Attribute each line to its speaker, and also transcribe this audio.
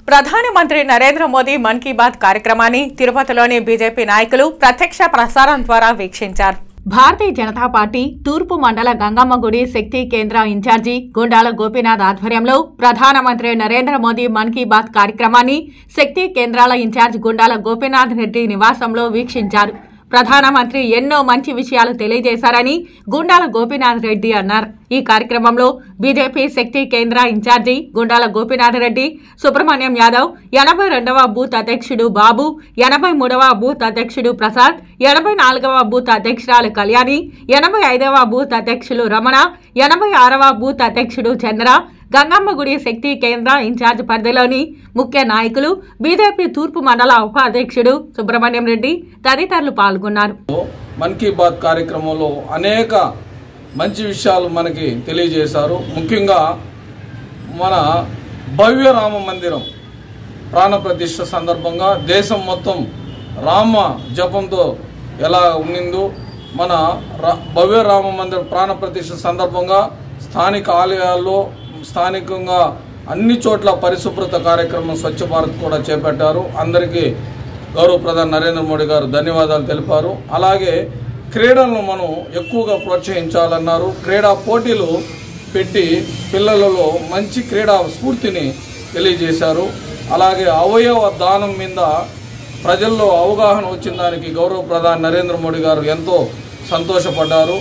Speaker 1: ప్రధానమంత్రి నరేంద్ర మోదీ మన్ కీ బాత్ కార్యక్రమాన్ని తిరుపతిలోని బీజేపీ నాయకులు ప్రత్యక్ష ప్రసారం ద్వారా వీక్షించారు. భారతీయ జనతా పార్టీ తూర్పు మండల గంగమ్మ గుడి శక్తి కేంద్ర ఇన్ఛార్జి గుండాల గోపీనాథ్ ఆధ్వర్యంలో ప్రధానమంత్రి నరేంద్ర మోదీ మన్ కీ బాత్ కార్యక్రమాన్ని శక్తి కేంద్రాల ఇన్ఛార్జ్ గుండాల గోపీనాథ్ రెడ్డి నివాసంలో వీక్షించారు. ప్రధానమంత్రి ఎన్నో మంచి విషయాలు తెలియజేశారని గుండాల గోపీనాథ్ రెడ్డి అన్నారు. ఈ కార్యక్రమంలో బీజేపీ శక్తి కేంద్ర ఇన్ఛార్జి గుండాల గోపీనాథ్ రెడ్డి, సుబ్రహ్మణ్యం యాదవ్, 82వ బూత్ అధ్యక్షుడు బాబు, 83వ బూత్ అధ్యక్షుడు ప్రసాద్, 84వ బూత్ అధ్యక్షురాలు కళ్యాణి, 85వ బూత్ అధ్యక్షులు రమణ, 86వ బూత్ అధ్యక్షుడు చంద్ర, గంగమ్మ గుడి శక్తి కేంద్ర ఇన్ఛార్జ్ పరిధిలోని ముఖ్య నాయకులు, బీజేపీ తూర్పు మండల ఉపాధ్యక్షుడు సుబ్రహ్మణ్యం రెడ్డి తదితరులు పాల్గొన్నారు.
Speaker 2: మన్ కీ బాత్ కార్యక్రమంలో అనేక మంచి విషయాలు మనకి తెలియజేశారు. ముఖ్యంగా మన భవ్య రామ మందిరం ప్రాణప్రతిష్ఠ సందర్భంగా దేశం మొత్తం రామ జపంతో ఎలా ఉండిందో, మన భవ్య రామ మందిరం ప్రాణప్రతిష్ఠ సందర్భంగా స్థానిక ఆలయాల్లో స్థానికంగా అన్ని చోట్ల పరిశుభ్రత కార్యక్రమం స్వచ్ఛ భారత్ కూడా చేపట్టారు. అందరికీ గౌరవ ప్రధాని నరేంద్ర మోడీ గారు ధన్యవాదాలు తెలిపారు. అలాగే క్రీడలను మనం ఎక్కువగా ప్రోత్సహించాలన్నారు. క్రీడా పోటీలు పెట్టి పిల్లలలో మంచి క్రీడా స్ఫూర్తిని తెలియజేశారు. అలాగే అవయవ దానం మీద ప్రజల్లో అవగాహన వచ్చిన దానికి గౌరవ ప్రధాని నరేంద్ర మోడీ గారు ఎంతో సంతోషపడ్డారు.